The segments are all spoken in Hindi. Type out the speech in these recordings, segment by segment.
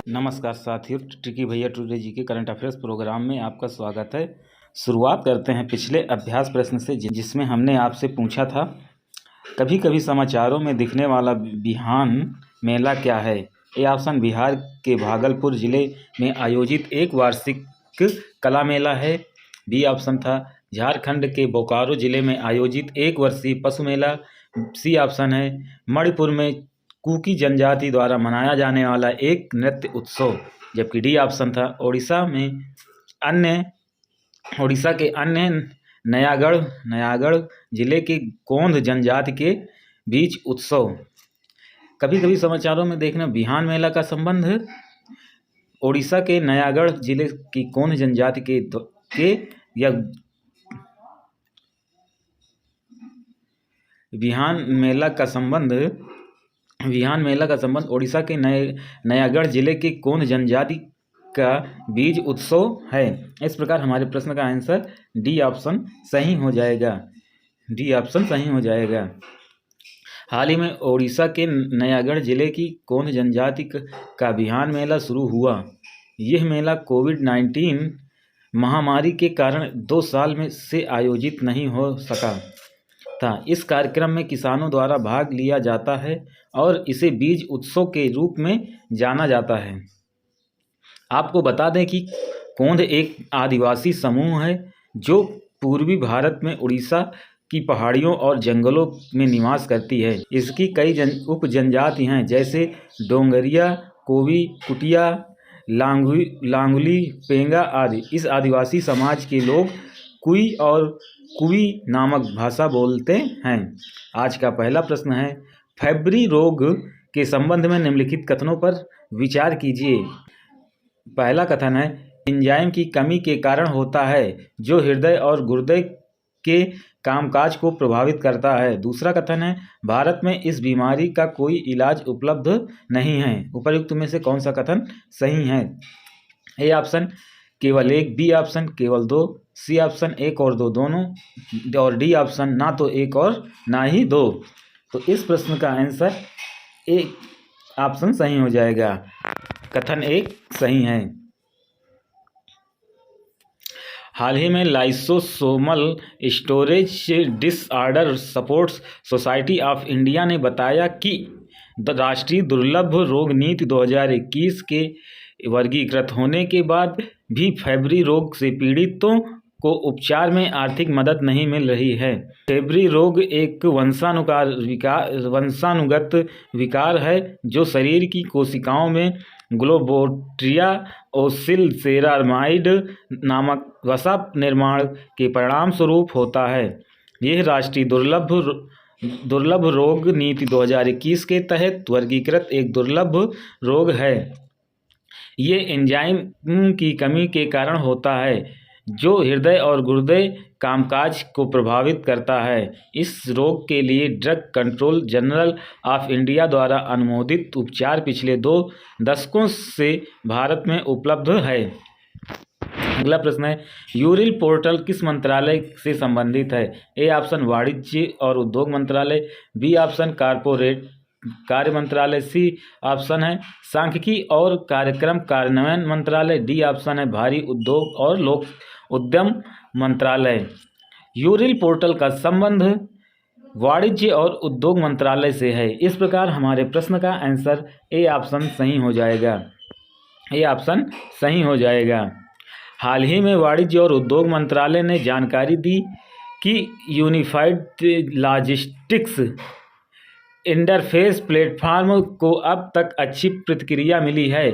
नमस्कार साथियों, ट्रिकी भैया टुडे जी के करंट अफेयर्स प्रोग्राम में आपका स्वागत है। शुरुआत करते हैं पिछले अभ्यास प्रश्न से, जिसमें हमने आपसे पूछा था, कभी कभी समाचारों में दिखने वाला बिहान मेला क्या है। ए ऑप्शन बिहार के भागलपुर जिले में आयोजित एक वार्षिक कला मेला है। बी ऑप्शन था झारखंड के बोकारो जिले में आयोजित एक वर्षीय पशु मेला। सी ऑप्शन है मणिपुर में कुकी जनजाति द्वारा मनाया जाने वाला एक नृत्य उत्सव। जबकि डी ऑप्शन था उड़ीसा के अन्य नयागढ़ जिले के गोंड जनजाति के बीच उत्सव। कभी कभी समाचारों में देखना बिहान मेला का संबंध उड़ीसा के नयागढ़ जिले की गोंड जनजाति के या बिहान मेला का संबंध उड़ीसा के नयागढ़ जिले के गोंड जनजाति का बीज उत्सव है। इस प्रकार हमारे प्रश्न का आंसर डी ऑप्शन सही हो जाएगा। हाल ही में उड़ीसा के नयागढ़ जिले की गोंड जनजाति का बिहान मेला शुरू हुआ। यह मेला कोविड-19 महामारी के कारण 2 साल में से आयोजित नहीं हो सका था। इस कार्यक्रम में किसानों द्वारा भाग लिया जाता है और इसे बीज उत्सव के रूप में जाना जाता है। आपको बता दें कि गोंड एक आदिवासी समूह है जो पूर्वी भारत में उड़ीसा की पहाड़ियों और जंगलों में निवास करती है। इसकी कई उप जनजाति हैं, जैसे डोंगरिया, कोवी, कुटिया, लांगुली, पेंगा आदि। इस आदिवासी समाज के लोग कुई और कुवी नामक भाषा बोलते हैं। आज का पहला प्रश्न है, फेब्री रोग के संबंध में निम्नलिखित कथनों पर विचार कीजिए। पहला कथन है, एंजाइम की कमी के कारण होता है जो हृदय और गुर्दे के कामकाज को प्रभावित करता है। दूसरा कथन है, भारत में इस बीमारी का कोई इलाज उपलब्ध नहीं है। उपर्युक्त में से कौन सा कथन सही है? ए ऑप्शन केवल 1, बी ऑप्शन केवल 2, सी ऑप्शन 1 और 2 दोनों, और डी ऑप्शन ना तो 1 और ना ही 2। तो इस प्रश्न का आंसर ए ऑप्शन सही हो जाएगा। कथन 1 सही है। हाल ही में lysosomal storage disorder supports society of India ने बताया कि राष्ट्रीय दुर्लभ रोग नीति 2021 के वर्गीकृत होने के बाद भी फेब्री रोग से पीड़ितों को उपचार में आर्थिक मदद नहीं मिल रही है। फेब्री रोग एक वंशानुगत विकार है जो शरीर की कोशिकाओं में ग्लोबोट्रिया ओसिलसेरामाइड नामक वसा निर्माण के परिणाम स्वरूप होता है। यह राष्ट्रीय दुर्लभ रोग नीति 2021 के तहत वर्गीकृत एक दुर्लभ रोग है। ये एंजाइम की कमी के कारण होता है जो हृदय और गुर्दे कामकाज को प्रभावित करता है। इस रोग के लिए drug control general of India द्वारा अनुमोदित उपचार पिछले 2 दशकों से भारत में उपलब्ध है। अगला प्रश्न है, यूरिल पोर्टल किस मंत्रालय से संबंधित है? ए ऑप्शन वाणिज्य और उद्योग मंत्रालय, बी ऑप्शन कॉर्पोरेट कार्य मंत्रालय, सी ऑप्शन है सांख्यिकी और कार्यक्रम कार्यान्वयन मंत्रालय, डी ऑप्शन है भारी उद्योग और लोक उद्यम मंत्रालय। यूरिल पोर्टल का संबंध वाणिज्य और उद्योग मंत्रालय से है। इस प्रकार हमारे प्रश्न का आंसर ए ऑप्शन सही हो जाएगा। हाल ही में वाणिज्य और उद्योग मंत्रालय ने जानकारी दी कि यूनिफाइड लॉजिस्टिक्स इंटरफेस प्लेटफॉर्म को अब तक अच्छी प्रतिक्रिया मिली है।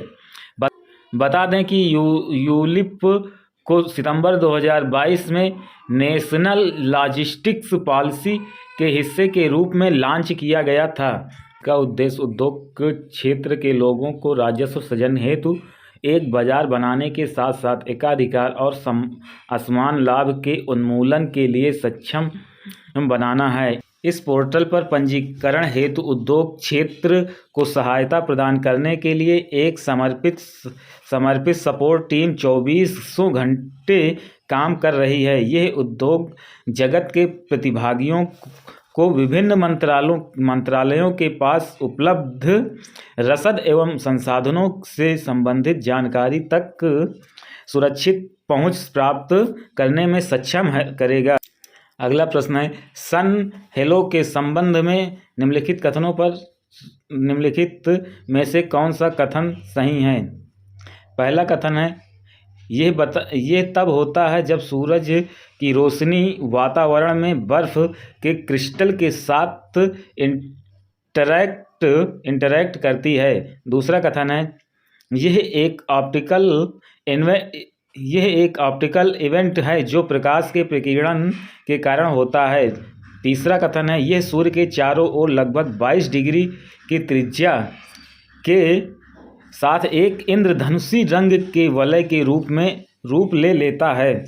बता दें कि यूलिप को सितंबर 2022 में नेशनल लॉजिस्टिक्स पॉलिसी के हिस्से के रूप में लॉन्च किया गया था। का उद्देश्य उद्योग क्षेत्र के लोगों को राजस्व सृजन हेतु एक बाजार बनाने के साथ साथ एकाधिकार और असमान लाभ के उन्मूलन के लिए सक्षम बनाना है। इस पोर्टल पर पंजीकरण हेतु उद्योग क्षेत्र को सहायता प्रदान करने के लिए एक समर्पित सपोर्ट टीम 24 घंटे काम कर रही है। यह उद्योग जगत के प्रतिभागियों को विभिन्न मंत्रालयों के पास उपलब्ध रसद एवं संसाधनों से संबंधित जानकारी तक सुरक्षित पहुंच प्राप्त करने में सक्षम करेगा। अगला प्रश्न है, सन हेलो के संबंध में निम्नलिखित में से कौन सा कथन सही है? पहला कथन है, यह तब होता है जब सूरज की रोशनी वातावरण में बर्फ के क्रिस्टल के साथ इंटरैक्ट करती है। दूसरा कथन है, यह एक ऑप्टिकल इवेंट है जो प्रकाश के प्रकीर्णन के कारण होता है। तीसरा कथन है, यह सूर्य के चारों ओर लगभग 22 डिग्री की त्रिज्या के साथ एक इंद्रधनुषी रंग के वलय के रूप ले लेता है।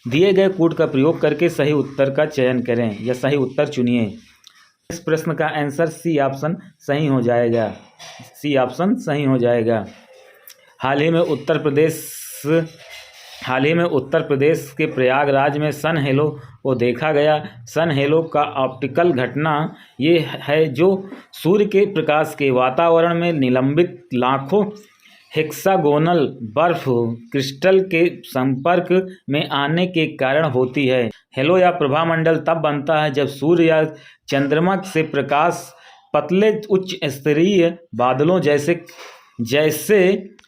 दिए गए कोड का प्रयोग करके सही उत्तर का चयन करें या सही उत्तर चुनिए। इस प्रश्न का आंसर सी ऑप्शन सही हो जाएगा। सी ऑप्शन सही हो जाएगा। हाल ही में उत्तर प्रदेश के प्रयागराज में सन हेलो को देखा गया। सन हेलो का ऑप्टिकल घटना ये है जो सूर्य के प्रकाश के वातावरण में निलंबित लाखों हेक्सागोनल बर्फ क्रिस्टल के संपर्क में आने के कारण होती है। हेलो या प्रभामंडल तब बनता है जब सूर्य या चंद्रमा से प्रकाश पतले उच्च स्तरीय बादलों जैसे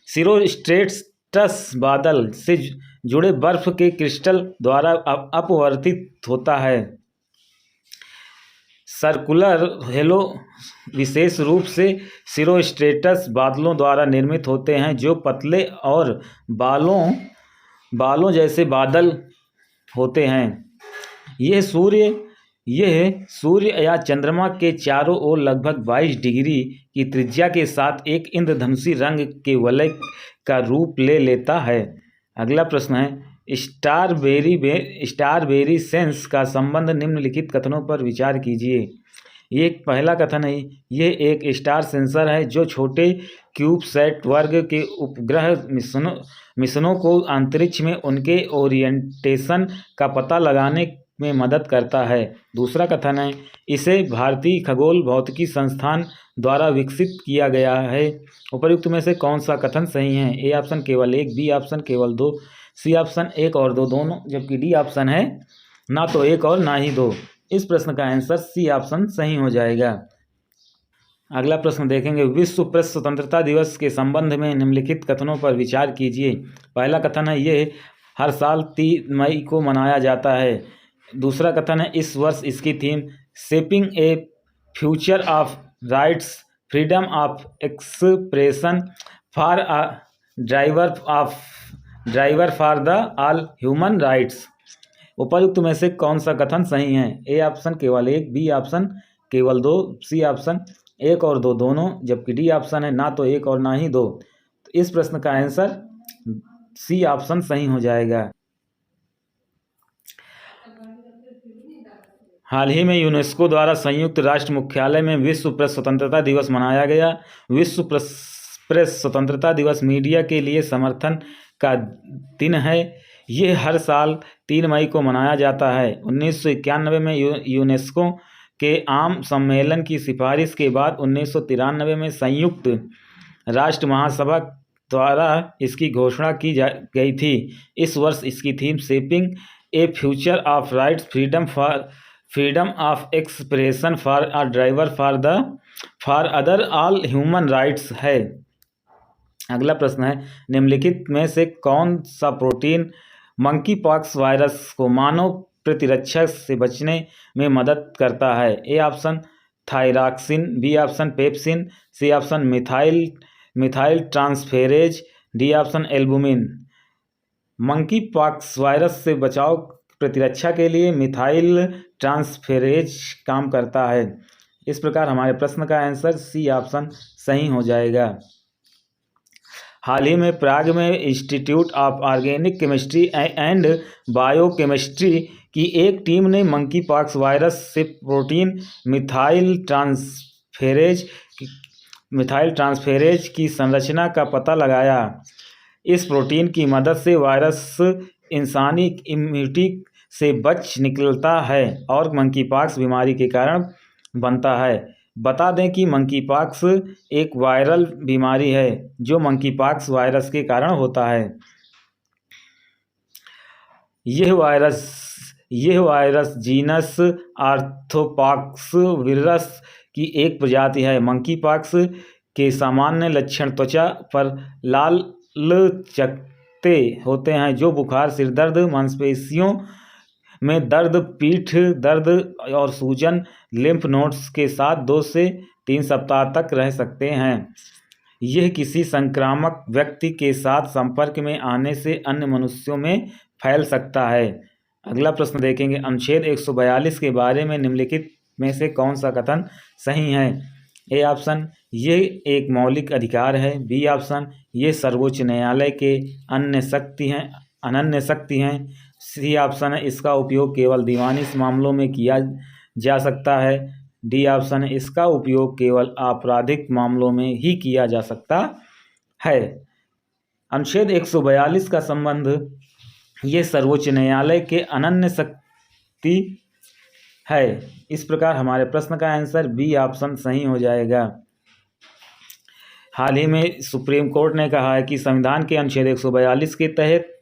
सिरोस्ट्रेटस बादल से जुड़े बर्फ के क्रिस्टल द्वारा अपवर्तित होता है। सर्कुलर हेलो विशेष रूप से सिरोस्ट्रेटस बादलों द्वारा निर्मित होते हैं जो पतले और बालों जैसे बादल होते हैं। यह सूर्य या चंद्रमा के चारों ओर लगभग 22 डिग्री की त्रिज्या के साथ एक इंद्रधनुषी रंग के वलय का रूप ले लेता है। अगला प्रश्न है, स्टारबेरी सेंस का संबंध निम्नलिखित कथनों पर विचार कीजिए। ये पहला कथन है, यह एक स्टार सेंसर है जो छोटे क्यूबसैट वर्ग के उपग्रह मिशनों को अंतरिक्ष में उनके ओरिएंटेशन का पता लगाने में मदद करता है। दूसरा कथन है, इसे भारतीय खगोल भौतिकी संस्थान द्वारा विकसित किया गया है। उपर्युक्त में से कौन सा कथन सही है? ए ऑप्शन केवल 1, बी ऑप्शन केवल 2, सी ऑप्शन 1 और 2 दोनों, जबकि डी ऑप्शन है ना तो 1 और ना ही 2। इस प्रश्न का आंसर सी ऑप्शन सही हो जाएगा। अगला प्रश्न देखेंगे, विश्व प्रेस स्वतंत्रता दिवस के संबंध में निम्नलिखित कथनों पर विचार कीजिए। पहला कथन है, यह हर साल 3 मई को मनाया जाता है। दूसरा कथन है, इस वर्ष इसकी theme shaping A future of rights, freedom of expression for a driver for the all human rights. उपर्युक्त में से कौन सा कथन सही है? ए ऑप्शन केवल 1, बी ऑप्शन केवल 2, सी ऑप्शन 1 और 2 दोनों, जबकि डी ऑप्शन है ना तो 1 और ना ही 2। तो इस प्रश्न का आंसर सी ऑप्शन सही हो जाएगा। हाल ही में यूनेस्को द्वारा संयुक्त राष्ट्र मुख्यालय में विश्व प्रेस स्वतंत्रता दिवस मनाया गया। विश्व प्रेस स्वतंत्रता दिवस मीडिया के लिए समर्थन का दिन है। ये हर साल 3 मई को मनाया जाता है। 1991 में यूनेस्को के आम सम्मेलन की सिफारिश के बाद 1993 में संयुक्त राष्ट्र महासभा द्वारा इसकी घोषणा की गई थी। इस वर्ष इसकी theme shaping A future of rights, freedom of expression for a driver for other all human rights है। अगला प्रश्न है, निम्नलिखित में से कौन सा प्रोटीन मंकी पॉक्स वायरस को मानव प्रतिरक्षा से बचने में मदद करता है? A option thyroxine, B option pepsin, C option methyl transferase, D option albumin. Monkeypox virus से बचाव प्रतिरक्षा के लिए मिथाइल ट्रांसफेरेज काम करता है। इस प्रकार हमारे प्रश्न का आंसर सी ऑप्शन सही हो जाएगा। हाल ही में प्राग में institute of organic chemistry and biochemistry की एक टीम ने मंकी पॉक्स वायरस से प्रोटीन मिथाइल ट्रांसफेरेज की संरचना का पता लगाया। इस प्रोटीन की मदद से वायरस इंसानी इम्यूनिटी से बच निकलता है और मंकीपॉक्स बीमारी के कारण बनता है। बता दें कि मंकीपॉक्स एक वायरल बीमारी है जो मंकीपॉक्स वायरस के कारण होता है। यह वायरस जीनस आर्थ्रोपॉक्स वीरस की एक प्रजाति है। मंकीपॉक्स के सामान्य लक्षण त्वचा पर लाल चकत्ते होते हैं जो बुखार, सिरदर्द, मांसपेशियों में दर्द, पीठ दर्द और सूजन, लिम्फ नोड्स के साथ 2 से 3 सप्ताह तक रह सकते हैं। यह किसी संक्रामक व्यक्ति के साथ संपर्क में आने से अन्य मनुष्यों में फैल सकता है। अगला प्रश्न देखेंगे, अनुच्छेद 142 के बारे में निम्नलिखित में से कौन सा कथन सही है? ए ऑप्शन, ये एक मौलिक अधिकार है। बी ऑप्शन, ये सर्वोच्च न्यायालय के अनन्य शक्ति हैं। सी ऑप्शन है, इसका उपयोग केवल दीवानी मामलों में किया जा सकता है। डी ऑप्शन है, इसका उपयोग केवल आपराधिक मामलों में ही किया जा सकता है। अनुच्छेद 142 का संबंध ये सर्वोच्च न्यायालय के अनन्य शक्ति है। इस प्रकार हमारे प्रश्न का आंसर बी ऑप्शन सही हो जाएगा। हाल ही में सुप्रीम कोर्ट ने कहा है कि संविधान के अनुच्छेद 142 के तहत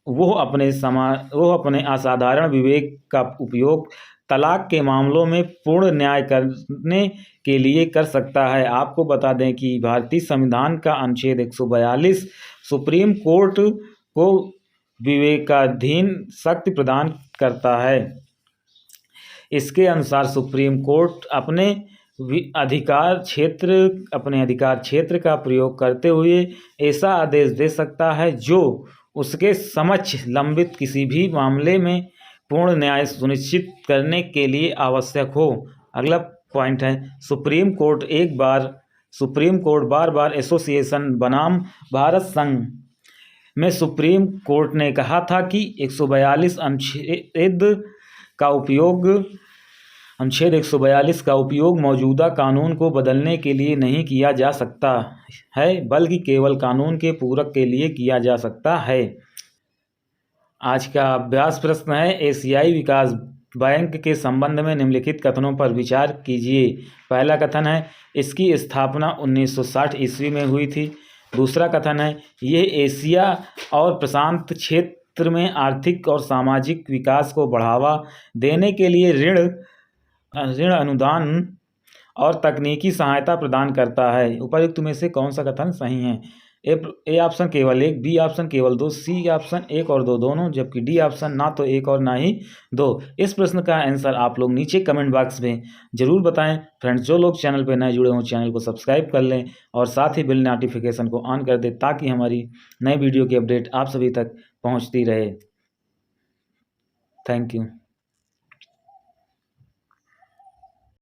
वो अपने असाधारण विवेक का उपयोग तलाक के मामलों में पूर्ण न्याय करने के लिए कर सकता है। आपको बता दें कि भारतीय संविधान का अनुच्छेद 142 सुप्रीम कोर्ट को विवेकाधीन शक्ति प्रदान करता है। इसके अनुसार सुप्रीम कोर्ट अपने अधिकार क्षेत्र का प्रयोग करते हुए ऐसा आदेश दे सकता है जो उसके समक्ष लंबित किसी भी मामले में पूर्ण न्याय सुनिश्चित करने के लिए आवश्यक हो। अगला पॉइंट है, supreme court bar bar association बनाम भारत संघ में सुप्रीम कोर्ट ने कहा था कि 142 अनुच्छेद 142 का उपयोग मौजूदा कानून को बदलने के लिए नहीं किया जा सकता है, बल्कि केवल कानून के पूरक के लिए किया जा सकता है। आज का अभ्यास प्रश्न है, एशियाई विकास बैंक के संबंध में निम्नलिखित कथनों पर विचार कीजिए। पहला कथन है, इसकी स्थापना 1960 ईस्वी में हुई थी। दूसरा कथन है, यह एशिया और प्रशांत क्षेत्र में आर्थिक और सामाजिक विकास को बढ़ावा देने के लिए ऋण अनुदान और तकनीकी सहायता प्रदान करता है। उपर्युक्त में से कौन सा कथन सही है? ए ऑप्शन केवल 1, बी ऑप्शन केवल 2, सी ऑप्शन 1 और 2 दोनों, जबकि डी ऑप्शन ना तो 1 और ना ही 2। इस प्रश्न का आंसर आप लोग नीचे कमेंट बॉक्स में जरूर बताएं। फ्रेंड्स, जो लोग चैनल पर नए जुड़े हों चैनल को सब्सक्राइब कर लें और साथ ही बेल नोटिफिकेशन को ऑन कर दें ताकि हमारी नई वीडियो की अपडेट आप सभी तक पहुँचती रहे। Thank you.